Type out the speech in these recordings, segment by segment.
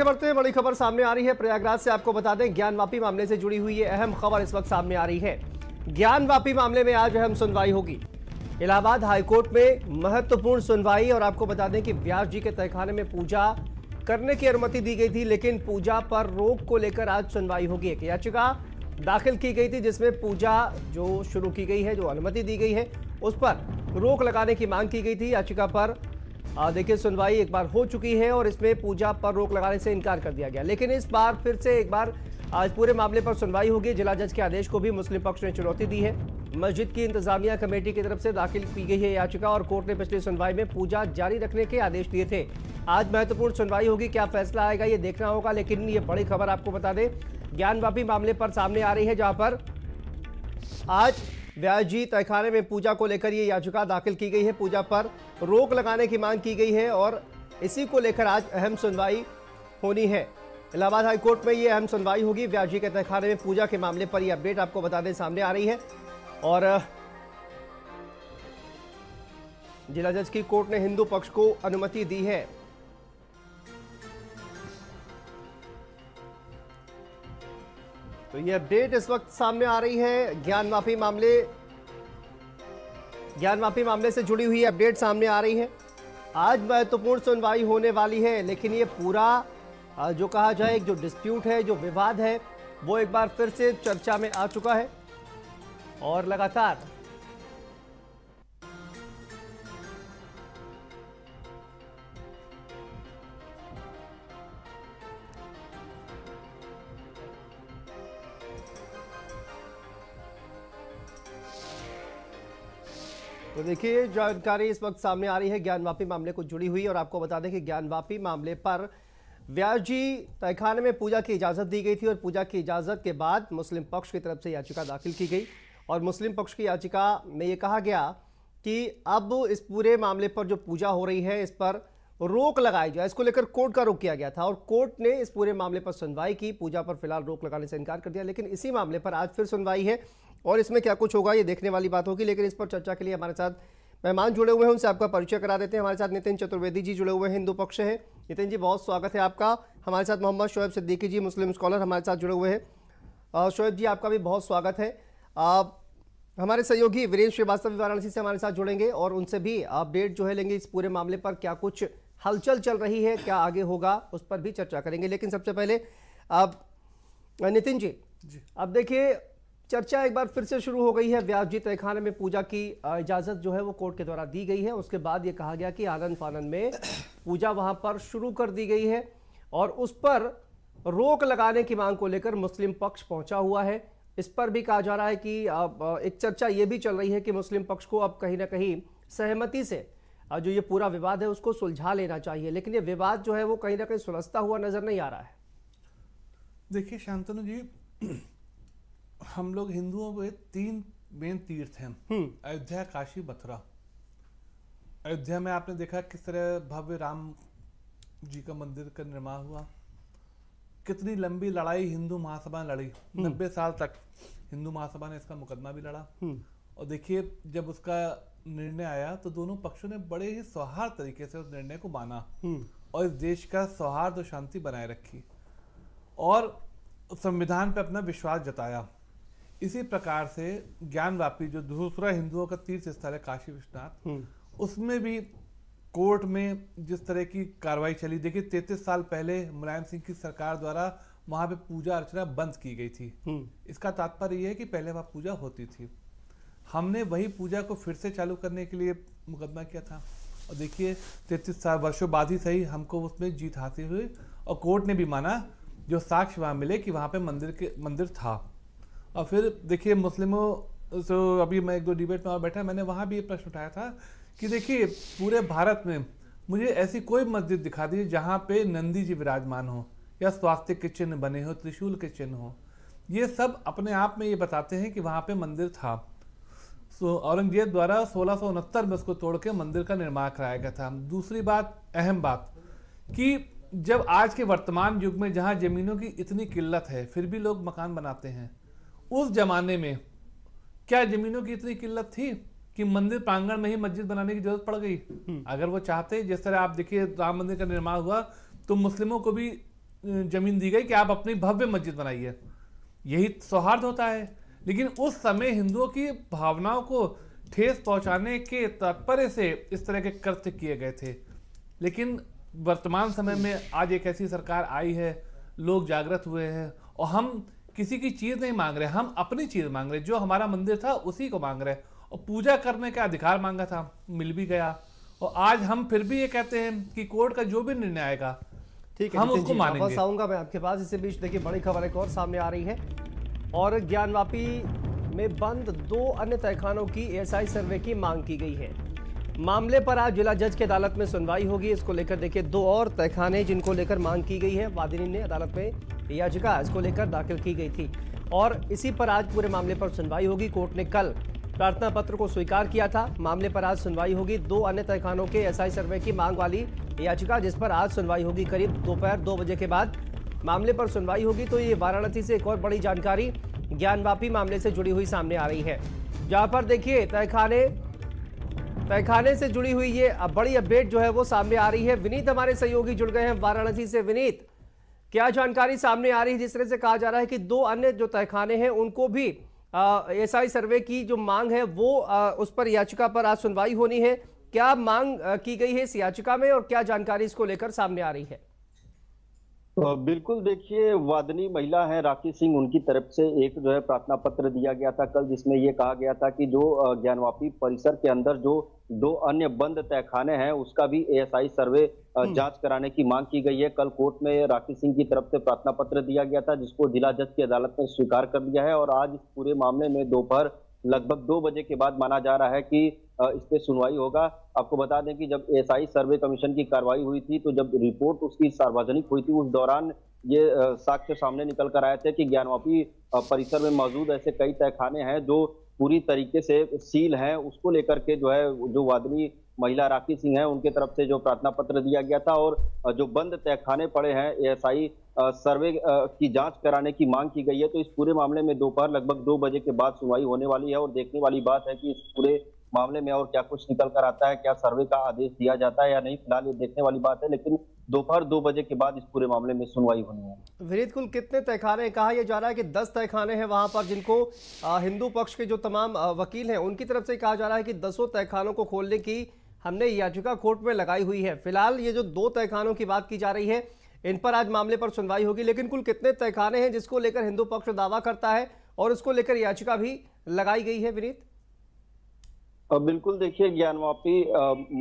बढ़ते हैं, बड़ी खबर सामने आ रही है प्रयागराज से। आपको बता दें, ज्ञानवापी मामले से जुड़ी हुई ये अहम खबर इस वक्त सामने आ रही है। ज्ञानवापी मामले में आज अहम सुनवाई होगी। इलाहाबाद हाईकोर्ट में महत्वपूर्ण सुनवाई। और आपको बता दें कि व्यास जी के तहखाने में पूजा करने की अनुमति दी गई थी, लेकिन पूजा पर रोक को लेकर आज सुनवाई होगी। एक याचिका दाखिल की गई थी जिसमें पूजा जो शुरू की गई है, जो अनुमति दी गई है, उस पर रोक लगाने की मांग की गई थी। याचिका पर देखिए सुनवाई एक बार हो चुकी है और इसमें पूजा पर रोक लगाने से इनकार कर दिया गया, लेकिन इस बार फिर से एक बार आज पूरे मामले पर सुनवाई होगी। जिला जज के आदेश को भी मुस्लिम पक्ष ने चुनौती दी है। मस्जिद की इंतजामिया कमेटी की तरफ से दाखिल की गई है याचिका और कोर्ट ने पिछली सुनवाई में पूजा जारी रखने के आदेश दिए थे। आज महत्वपूर्ण सुनवाई होगी, क्या फैसला आएगा ये देखना होगा। लेकिन ये बड़ी खबर आपको बता दें, ज्ञानवापी मामले पर सामने आ रही है, जहां पर आज व्यास जी तहखाने में पूजा को लेकर ये याचिका दाखिल की गई है। पूजा पर रोक लगाने की मांग की गई है और इसी को लेकर आज अहम सुनवाई होनी है। इलाहाबाद हाईकोर्ट में ये अहम सुनवाई होगी। व्यास जी के तहखाने में पूजा के मामले पर यह अपडेट आपको बता दें सामने आ रही है। और जिला जज की कोर्ट ने हिंदू पक्ष को अनुमति दी है। तो ये अपडेट इस वक्त सामने आ रही है। ज्ञानवापी मामले से जुड़ी हुई अपडेट सामने आ रही है। आज महत्वपूर्ण सुनवाई होने वाली है, लेकिन ये पूरा जो कहा जाए जो डिस्प्यूट है, जो विवाद है, वो एक बार फिर से चर्चा में आ चुका है और लगातार तो देखिए जानकारी इस वक्त सामने आ रही है ज्ञानवापी मामले को जुड़ी हुई। और आपको बता दें कि ज्ञानवापी मामले पर व्यास जी तहखाने में पूजा की इजाज़त दी गई थी और पूजा की इजाज़त के बाद मुस्लिम पक्ष की तरफ से याचिका दाखिल की गई और मुस्लिम पक्ष की याचिका में ये कहा गया कि अब इस पूरे मामले पर जो पूजा हो रही है, इस पर रोक लगाई जाए। इसको लेकर कोर्ट का रुख किया गया था और कोर्ट ने इस पूरे मामले पर सुनवाई की। पूजा पर फिलहाल रोक लगाने से इनकार कर दिया, लेकिन इसी मामले पर आज फिर सुनवाई है और इसमें क्या कुछ होगा ये देखने वाली बात होगी। लेकिन इस पर चर्चा के लिए हमारे साथ मेहमान जुड़े हुए हैं, उनसे आपका परिचय करा देते हैं। हमारे साथ नितिन चतुर्वेदी जी जुड़े हुए हैं, हिंदू पक्ष है। नितिन जी, बहुत स्वागत है आपका। हमारे साथ मोहम्मद शोएब सिद्दीकी जी, मुस्लिम स्कॉलर, हमारे साथ जुड़े हुए हैं। शोएब जी, आपका भी बहुत स्वागत है। हमारे सहयोगी वीरेंद्र श्रीवास्तव भी वाराणसी से हमारे साथ जुड़ेंगे और उनसे भी अपडेट जो है लेंगे इस पूरे मामले पर, क्या कुछ हलचल चल रही है, क्या आगे होगा, उस पर भी चर्चा करेंगे। लेकिन सबसे पहले नितिन जी, अब देखिए चर्चा एक बार फिर से शुरू हो गई है। व्यास जी तहखाने में पूजा की इजाज़त जो है वो कोर्ट के द्वारा दी गई है। उसके बाद ये कहा गया कि आनन फानन में पूजा वहां पर शुरू कर दी गई है और उस पर रोक लगाने की मांग को लेकर मुस्लिम पक्ष पहुंचा हुआ है। इस पर भी कहा जा रहा है कि एक चर्चा ये भी चल रही है कि मुस्लिम पक्ष को अब कहीं ना कहीं सहमति से जो ये पूरा विवाद है उसको सुलझा लेना चाहिए, लेकिन ये विवाद जो है वो कहीं ना कहीं सुलझता हुआ नजर नहीं आ रहा है। देखिए शांतनु जी, हम लोग हिंदुओं के 3 मेन तीर्थ हैं, अयोध्या, काशी, मथुरा। अयोध्या में आपने देखा किस तरह भव्य राम जी का मंदिर का निर्माण हुआ, कितनी लंबी लड़ाई हिंदू महासभा ने लड़ी। 90 साल तक हिंदू महासभा ने इसका मुकदमा भी लड़ा। और देखिए जब उसका निर्णय आया तो दोनों पक्षों ने बड़े ही सौहार्द तरीके से उस निर्णय को माना और इस देश का सौहार्द और शांति बनाए रखी और संविधान पर अपना विश्वास जताया। इसी प्रकार से ज्ञानवापी जो दूसरा हिंदुओं का तीर्थ स्थल है काशी विश्वनाथ, उसमें भी कोर्ट में जिस तरह की कार्रवाई चली, देखिए 33 साल पहले मुलायम सिंह की सरकार द्वारा वहां पे पूजा अर्चना बंद की गई थी। इसका तात्पर्य यह है कि पहले वहां पूजा होती थी। हमने वही पूजा को फिर से चालू करने के लिए मुकदमा किया था और देखिए 33 वर्षों बाद ही सही हमको उसमें जीत हासिल हुई और कोर्ट ने भी माना, जो साक्ष्य वहां मिले कि वहां पे मंदिर था। और फिर देखिए मुस्लिमों तो अभी मैं 1-2 डिबेट में और बैठा, मैंने वहाँ भी ये प्रश्न उठाया था कि देखिए पूरे भारत में मुझे ऐसी कोई मस्जिद दिखा दी जहाँ पे नंदी जी विराजमान हो या स्वास्तिक के चिन्ह बने हो, त्रिशूल के चिन्ह हो। ये सब अपने आप में ये बताते हैं कि वहाँ पे मंदिर था। औरंगजेब द्वारा 1669 में उसको तोड़ के मंदिर का निर्माण कराया गया था। दूसरी बात, अहम बात, कि जब आज के वर्तमान युग में जहाँ जमीनों की इतनी किल्लत है फिर भी लोग मकान बनाते हैं, उस जमाने में क्या जमीनों की इतनी किल्लत थी कि मंदिर प्रांगण में ही मस्जिद बनाने की जरूरत पड़ गई? अगर वो चाहते, जिस तरह आप देखिए राम मंदिर का निर्माण हुआ तो मुस्लिमों को भी जमीन दी गई कि आप अपनी भव्य मस्जिद बनाइए। यही सौहार्द होता है। लेकिन उस समय हिंदुओं की भावनाओं को ठेस पहुंचाने के तात्पर्य से इस तरह के कृत्य किए गए थे। लेकिन वर्तमान समय में आज एक ऐसी सरकार आई है, लोग जागृत हुए हैं और हम किसी की चीज नहीं मांग रहे, हम अपनी चीज मांग रहे। जो हमारा मंदिर था उसी को मांग रहे और पूजा करने का अधिकार मांगा था, मिल भी गया। और आज हम फिर भी ये कहते हैं कि कोर्ट का जो भी निर्णय आएगा ठीक है, हम उसको मानेंगे। वापस आऊंगा मैं आपके पास। इसी बीच देखिए बड़ी खबर एक और सामने आ रही है और ज्ञानवापी में बंद 2 अन्य तहखानों की एएसआई सर्वे की मांग की गई है। मामले पर आज जिला जज की अदालत में सुनवाई होगी। इसको लेकर देखिए 2 और तहखाने जिनको लेकर मांग की गई है, वादिनी ने अदालत में याचिका इसको लेकर दाखिल की गई थी और इसी पर आज पूरे मामले पर सुनवाई होगी। कोर्ट ने कल प्रार्थना पत्र को स्वीकार किया था। मामले पर आज सुनवाई होगी। 2 अन्य तहखानों के एएसआई सर्वे की मांग वाली याचिका जिस पर आज सुनवाई होगी करीब दोपहर 2 बजे के बाद मामले पर सुनवाई होगी। तो ये वाराणसी से एक और बड़ी जानकारी ज्ञानवापी मामले से जुड़ी हुई सामने आ रही है, जहां पर देखिए तहखाने से जुड़ी हुई ये बड़ी अपडेट जो है वो सामने आ रही है। विनीत हमारे सहयोगी जुड़ गए हैं वाराणसी से। विनीत, क्या जानकारी सामने आ रही है? जिस तरह से कहा जा रहा है कि 2 अन्य जो तहखाने हैं उनको भी एएसआई सर्वे की जो मांग है वो उस पर याचिका पर आज सुनवाई होनी है। क्या मांग की गई है इस याचिका में और क्या जानकारी इसको लेकर सामने आ रही है? बिल्कुल, देखिए वादनी महिला है राखी सिंह, उनकी तरफ से एक जो है प्रार्थना पत्र दिया गया था कल, जिसमें ये कहा गया था कि जो ज्ञानवापी परिसर के अंदर जो 2 अन्य बंद तहखाने हैं उसका भी एएसआई सर्वे जांच कराने की मांग की गई है। कल कोर्ट में राखी सिंह की तरफ से प्रार्थना पत्र दिया गया था जिसको जिला जज की अदालत ने स्वीकार कर लिया है और आज इस पूरे मामले में दोपहर लगभग 2 बजे के बाद माना जा रहा है कि इस पे सुनवाई होगा। आपको बता दें कि जब एएसआई सर्वे कमीशन की कार्रवाई हुई थी तो जब रिपोर्ट उसकी सार्वजनिक हुई थी उस दौरान ये साक्ष्य सामने निकल कर आए थे कि ज्ञानवापी परिसर में मौजूद ऐसे कई तहखाने हैं जो पूरी तरीके से सील हैं। उसको लेकर के जो है जो वादनी महिला राखी सिंह है उनके तरफ से जो प्रार्थना पत्र दिया गया था और जो बंद तहखाने पड़े हैं एएसआई सर्वे की जांच कराने की मांग की गई है। तो इस पूरे मामले में दोपहर लगभग 2 बजे के बाद सुनवाई होने वाली है और देखने वाली बात है कि इस पूरे मामले में और क्या कुछ निकल कर आता है, क्या सर्वे का आदेश दिया जाता है या नहीं, फिलहाल ये देखने वाली बात है। लेकिन दोपहर 2 बजे के बाद इस पूरे मामले में सुनवाई होनी है। विनीत, कुल कितने तहखाने? कहा यह जा रहा है कि 10 तहखाने हैं वहां पर जिनको हिंदू पक्ष के जो तमाम वकील हैं उनकी तरफ से कहा जा रहा है कि 10 तहखानों को खोलने की हमने याचिका कोर्ट में लगाई हुई है। फिलहाल ये जो 2 तहखानों की बात की जा रही है इन पर आज मामले पर सुनवाई होगी। लेकिन कुल कितने तहखाने हैं जिसको लेकर हिंदू पक्ष दावा करता है और उसको लेकर याचिका भी लगाई गई है? विनीत, बिल्कुल, देखिए ज्ञानवापी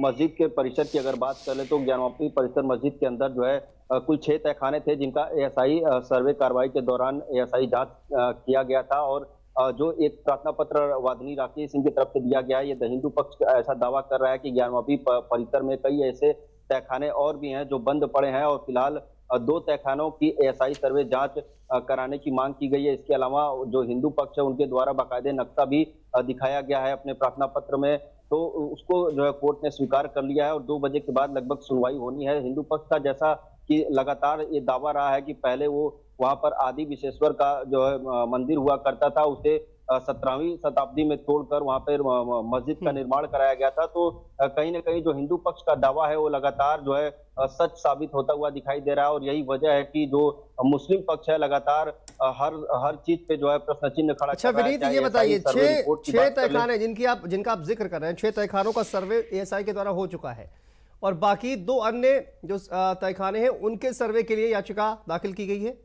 मस्जिद के परिसर की अगर बात कर ले तो ज्ञानवापी परिसर मस्जिद के अंदर जो है कुल 6 तहखाने थे जिनका एएसआई सर्वे कार्रवाई के दौरान एएसआई जांच किया गया था और जो एक प्रार्थना पत्र वादनी राखी सिंह की तरफ से दिया गया है, ये हिंदू पक्ष ऐसा दावा कर रहा है कि ज्ञानवापी परिसर में कई ऐसे तहखाने और भी हैं जो बंद पड़े हैं और फिलहाल 2 तहखानों की एएसआई सर्वे जांच कराने की मांग की गई है। इसके अलावा जो हिंदू पक्ष है उनके द्वारा बाकायदे नक्शा भी दिखाया गया है अपने प्रार्थना पत्र में, तो उसको जो है कोर्ट ने स्वीकार कर लिया है और 2 बजे के बाद लगभग सुनवाई होनी है। हिंदू पक्ष का जैसा कि लगातार ये दावा रहा है कि पहले वो वहां पर आदि विश्वेश्वर का जो है मंदिर हुआ करता था, उसे 17वीं शताब्दी में तोड़कर वहां पर मस्जिद का निर्माण कराया गया था। तो कहीं ना कहीं जो हिंदू पक्ष का दावा है वो लगातार जो है सच साबित होता हुआ दिखाई दे रहा है और यही वजह है कि जो मुस्लिम पक्ष है लगातार हर चीज पे जो है प्रश्न चिन्ह खड़ा अच्छा कर रहा है। विनीत, ये बताइए 6 तहखाने जिनका आप जिक्र कर रहे हैं, 6 तहखानों का सर्वे एएसआई के द्वारा हो चुका है और बाकी 2 अन्य जो तहखाने हैं उनके सर्वे के लिए याचिका दाखिल की गई है?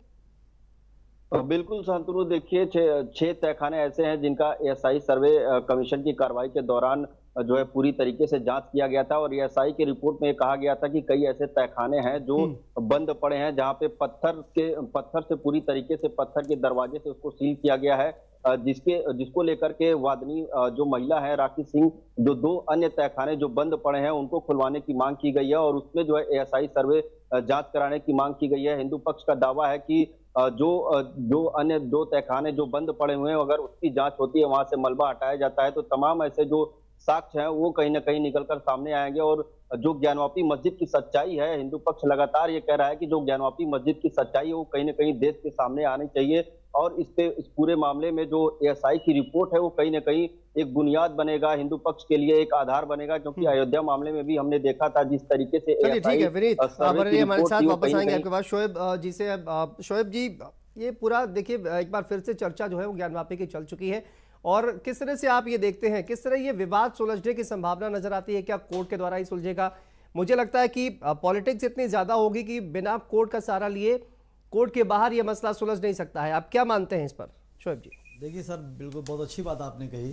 बिल्कुल शांतनु, देखिए 6 तहखाने ऐसे हैं जिनका एएसआई सर्वे कमीशन की कार्रवाई के दौरान जो है पूरी तरीके से जांच किया गया था और एएसआई की रिपोर्ट में कहा गया था कि कई ऐसे तहखाने हैं जो बंद पड़े हैं जहां पे पत्थर से पूरी तरीके से पत्थर के दरवाजे से उसको सील किया गया है, जिसको लेकर के वादनी जो महिला है राखी सिंह, जो 2 अन्य तहखाने जो बंद पड़े हैं उनको खुलवाने की मांग की गई है और उसमें जो है एएसआई सर्वे जांच कराने की मांग की गई है। हिंदू पक्ष का दावा है कि जो अन्य 2 तहखाने जो बंद पड़े हुए हैं अगर उसकी जांच होती है, वहां से मलबा हटाया जाता है तो तमाम ऐसे जो साक्ष्य हैं वो कहीं ना कहीं निकल कर सामने आएंगे। और जो ज्ञानवापी मस्जिद की सच्चाई है, हिंदू पक्ष लगातार ये कह रहा है कि जो ज्ञानवापी मस्जिद की सच्चाई है वो कहीं ना कहीं देश के सामने आनी चाहिए। और इस पूरे मामले में जो एएसआई की रिपोर्ट है वो कहीं ना कहीं एक बुनियाद बनेगा, हिंदू पक्ष के लिए एक आधार बनेगा। क्योंकि अयोध्या मामले में भी हमने देखा था जिस तरीके से चलिए ठीक है विनीत, हमारे साथ वापस आएंगे आपके पास शोएब जी से। शोएब जी, ये पूरा देखिए एक बार फिर से चर्चा जो है वो ज्ञानवापी की चल चुकी है, और किस तरह से आप ये देखते हैं, किस तरह ये विवाद सुलझने की संभावना नजर आती है? क्या कोर्ट के द्वारा ही सुलझेगा? मुझे लगता है कि पॉलिटिक्स इतनी ज्यादा होगी कि बिना कोर्ट का सहारा लिए कोर्ट के बाहर ये मसला सुलझ नहीं सकता है। आप क्या मानते हैं इस पर शोएब जी? देखिए सर, बिल्कुल बहुत अच्छी बात आपने कही।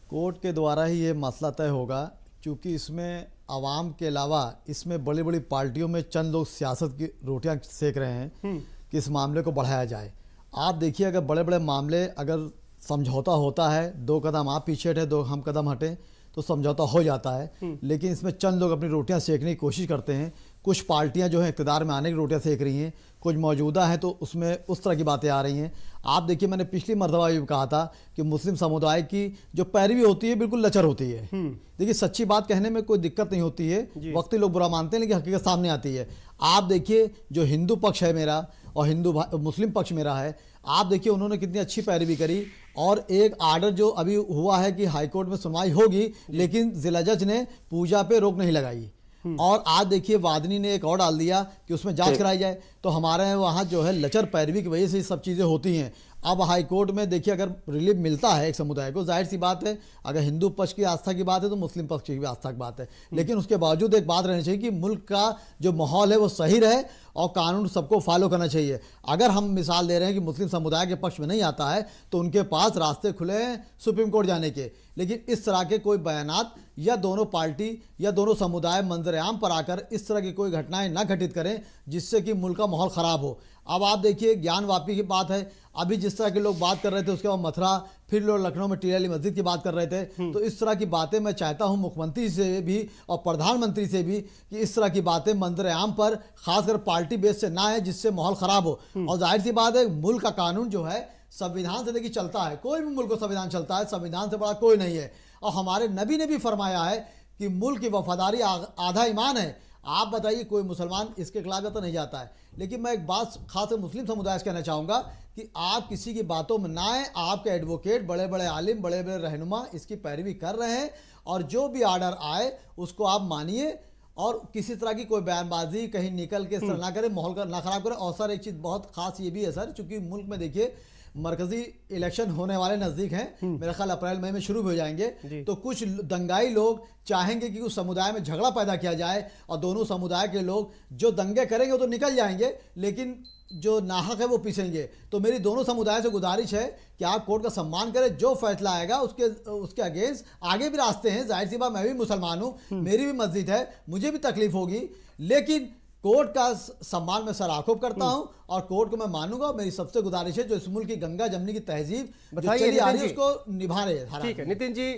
कोर्ट के द्वारा ही ये मसला तय होगा, क्योंकि इसमें आवाम के अलावा इसमें बड़ी बड़ी पार्टियों में चंद लोग सियासत की रोटियां सेक रहे हैं कि इस मामले को बढ़ाया जाए। आप देखिए, अगर बड़े बड़े मामले अगर समझौता होता है, 2 कदम आप पीछे हटे 2 हम कदम हटें, तो समझौता हो जाता है। लेकिन इसमें चंद लोग अपनी रोटियां सेकने की कोशिश करते हैं। कुछ पार्टियां जो हैं इक़्तिदार में आने की रोटियां सेक रही हैं, कुछ मौजूदा हैं तो उसमें उस तरह की बातें आ रही हैं। आप देखिए, मैंने पिछली मरतबा भी कहा था कि मुस्लिम समुदाय की जो पैरवी होती है बिल्कुल लचर होती है। देखिए, सच्ची बात कहने में कोई दिक्कत नहीं होती है, वक्ती लोग बुरा मानते हैं लेकिन हकीकत सामने आती है। आप देखिए, जो हिंदू पक्ष है मेरा और मुस्लिम पक्ष मेरा है, आप देखिए उन्होंने कितनी अच्छी पैरवी करी। और एक आर्डर जो अभी हुआ है कि हाईकोर्ट में सुनवाई होगी, लेकिन जिला जज ने पूजा पे रोक नहीं लगाई। और आज देखिए वादनी ने एक और डाल दिया कि उसमें जांच कराई जाए। तो हमारे वहाँ जो है लचर पैरवी की वजह से ये सब चीज़ें होती हैं। अब हाई कोर्ट में देखिए अगर रिलीफ मिलता है एक समुदाय को, जाहिर सी बात है अगर हिंदू पक्ष की आस्था की बात है तो मुस्लिम पक्ष की भी आस्था की बात है। लेकिन उसके बावजूद एक बात रहनी चाहिए कि मुल्क का जो माहौल है वो सही रहे और कानून सबको फॉलो करना चाहिए। अगर हम मिसाल दे रहे हैं कि मुस्लिम समुदाय के पक्ष में नहीं आता है तो उनके पास रास्ते खुले हैं सुप्रीम कोर्ट जाने के। लेकिन इस तरह के कोई बयानात या दोनों पार्टी या दोनों समुदाय मंजर-ए-आम पर आकर इस तरह की कोई घटनाएं ना घटित करें जिससे कि मुल्क का माहौल ख़राब हो। अब आप देखिए ज्ञानवापी की बात है, अभी जिस तरह के लोग बात कर रहे थे उसके बाद मथुरा, फिर लोग लखनऊ में टीआरएली मस्जिद की बात कर रहे थे। तो इस तरह की बातें मैं चाहता हूं मुख्यमंत्री से भी और प्रधानमंत्री से भी कि इस तरह की बातें मंजर-ए-आम पर खासकर पार्टी बेस से ना है जिससे माहौल ख़राब हो। और जाहिर सी बात है मुल्क का कानून जो है संविधान से देखिए चलता है, कोई भी मुल्क को संविधान चलता है, संविधान से बड़ा कोई नहीं है। और हमारे नबी ने भी फरमाया है कि मुल्क की वफादारी आधा ईमान है। आप बताइए कोई मुसलमान इसके खिलाफ तो नहीं जाता है। लेकिन मैं एक बात खास मुस्लिम समुदाय से कहना चाहूँगा कि आप किसी की बातों में ना आए। आपके एडवोकेट बड़े बड़े आलिम बड़े बड़े रहनुमा इसकी पैरवी कर रहे हैं और जो भी आर्डर आए उसको आप मानिए और किसी तरह की कोई बयानबाजी कहीं निकल के सर ना करें, माहौल का ना खराब करें। और सर एक चीज़ बहुत खास ये भी है सर, चूँकि मुल्क में देखिए मरकजी इलेक्शन होने वाले नज़दीक हैं, मेरा ख्याल अप्रैल मई में शुरू हो जाएंगे। तो कुछ दंगाई लोग चाहेंगे कि उस समुदाय में झगड़ा पैदा किया जाए और दोनों समुदाय के लोग जो दंगे करेंगे वो तो निकल जाएंगे लेकिन जो नाहक है वो पीसेंगे। तो मेरी दोनों समुदाय से गुजारिश है कि आप कोर्ट का सम्मान करें, जो फैसला आएगा उसके अगेंस्ट आगे भी रास्ते हैं। जाहिर सी बात मैं भी मुसलमान हूँ, मेरी भी मस्जिद है, मुझे भी तकलीफ होगी, लेकिन कोर्ट का सम्मान में सर आखोब करता हूं और कोर्ट को मैं मानूंगा। मेरी सबसे गुजारिश है जो इस मुल्क की गंगा जमनी की तहजीब चली आ रही है उसको निभा रहे हैं। ठीक है नितिन जी,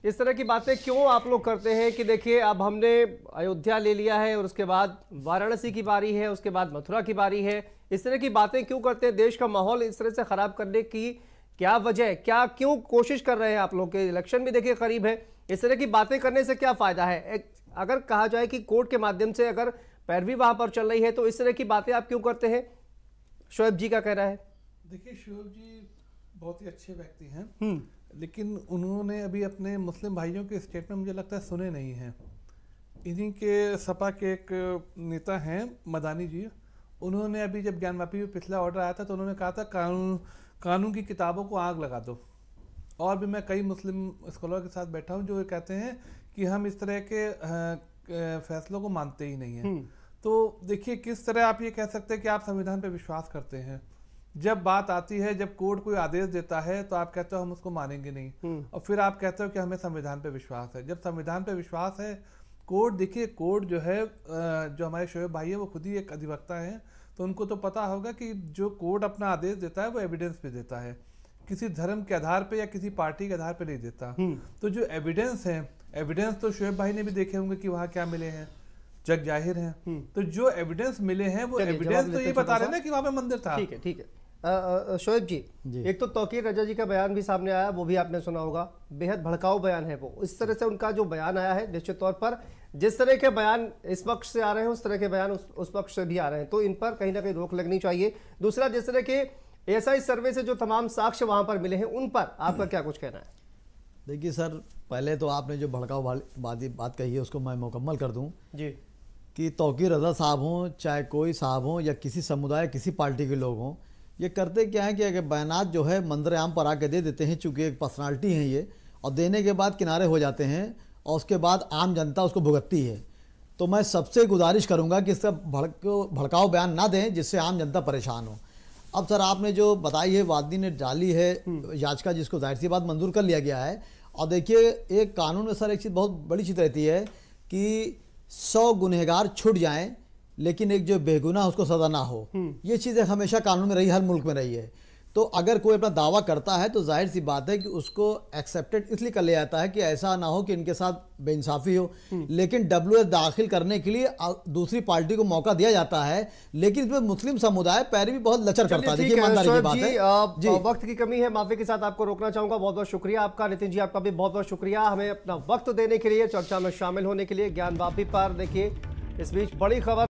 इस तरह की बातें क्यों आप लोग करते हैं कि देखिए अब हमने अयोध्या ले लिया है और उसके बाद वाराणसी की बारी है, उसके बाद मथुरा की बारी है, इस तरह की बातें क्यों करते हैं? देश का माहौल इस तरह से खराब करने की क्या वजह, क्या क्यों कोशिश कर रहे हैं आप लोग? के इलेक्शन भी देखिए करीब है, इस तरह की बातें करने से क्या फायदा है? अगर कहा जाए कि कोर्ट के माध्यम से अगर पैरवी वहां पर चल रही है तो इस तरह की बातें आप क्यों करते हैं? शोएब जी का कहना है। देखिए शोएब जी बहुत ही अच्छे व्यक्ति हैं, लेकिन उन्होंने अभी अपने मुस्लिम भाइयों के स्टेटमेंट मुझे लगता है सुने नहीं हैं। इन्हीं के सपा के एक नेता हैं मदानी जी, उन्होंने अभी जब ज्ञानवापी में पिछला ऑर्डर आया था तो उन्होंने कहा था कानून की किताबों को आग लगा दो। और भी मैं कई मुस्लिम स्कॉलर के साथ बैठा हूँ जो कहते हैं कि हम इस तरह के फैसलों को मानते ही नहीं हैं। तो देखिए किस तरह आप ये कह सकते हैं कि आप संविधान पे विश्वास करते हैं, जब बात आती है जब कोर्ट कोई आदेश देता है तो आप कहते हो हम उसको मानेंगे नहीं, और फिर आप कहते हो कि हमें संविधान पे विश्वास है। जब संविधान पे विश्वास है, कोर्ट देखिए कोर्ट जो है जो हमारे शोएब भाई है वो खुद ही एक अधिवक्ता है, तो उनको तो पता होगा कि जो कोर्ट अपना आदेश देता है वो एविडेंस पे देता है, किसी धर्म के आधार पे या किसी पार्टी के आधार पे नहीं देता। तो जो एविडेंस है, एविडेंस तो शोएब भाई ने भी देखे होंगे कि वहाँ क्या मिले हैं, जग जाहिर है। तो जो एविडेंस मिले हैं वो एविडेंस तो ये बता रहे हैं ना कि वहाँ पे मंदिर था। ठीक है शोएब जी, एक तो तौकीर रजा जी का बयान भी सामने आया, वो भी आपने सुना होगा, बेहद भड़काऊ बयान है वो। इस तरह से उनका जो बयान आया है, निश्चित तौर पर जिस तरह के बयान इस पक्ष से आ रहे हैं उस तरह के बयान उस पक्ष से भी आ रहे हैं, तो इन पर कहीं ना कहीं रोक लगनी चाहिए। दूसरा, जिस तरह के एएसआई सर्वे से जो तमाम साक्ष्य वहां पर मिले हैं, उन पर आपका क्या कुछ कहना है? देखिए सर, पहले तो आपने जो भड़काऊ बात कही है उसको मैं मुकम्मल कर दूं जी, कि तौकीर रजा साहब हों, चाहे कोई साहब हों या किसी समुदाय किसी पार्टी के लोग हों, ये करते क्या है कि अगर बयानात जो है मंजर आम पर आके दे देते हैं, चूँकि एक पर्सनालिटी है ये, और देने के बाद किनारे हो जाते हैं और उसके बाद आम जनता उसको भुगतती है। तो मैं सबसे गुजारिश करूँगा कि इसका भड़काऊ बयान ना दें जिससे आम जनता परेशान हो। अब सर आपने जो बताई है, वादी ने डाली है याचिका, जिसको जाहिर सी बात मंजूर कर लिया गया है। और देखिए, एक कानून में सर एक चीज़ बहुत बड़ी चीज़ रहती है कि 100 गुनहगार छूट जाएं लेकिन एक जो बेगुनाह उसको सज़ा ना हो। ये चीज़ हमेशा कानून में रही, हर मुल्क में रही है। तो अगर कोई अपना दावा करता है तो जाहिर सी बात है कि उसको एक्सेप्टेड इसलिए कर लिया जाता है कि ऐसा ना हो कि इनके साथ बेइंसाफ़ी हो। लेकिन WS दाखिल करने के लिए दूसरी पार्टी को मौका दिया जाता है, लेकिन इसमें मुस्लिम समुदाय पैरवी बहुत लचर करता है। देखिए, ईमानदारी की बात है जी, वक्त की कमी है, माफी के साथ आपको रोकना चाहूंगा। बहुत बहुत शुक्रिया आपका। नितिन जी, आपका भी बहुत बहुत शुक्रिया हमें अपना वक्त देने के लिए, चर्चा में शामिल होने के लिए। ज्ञानवापी पर देखिए, इस बीच बड़ी खबर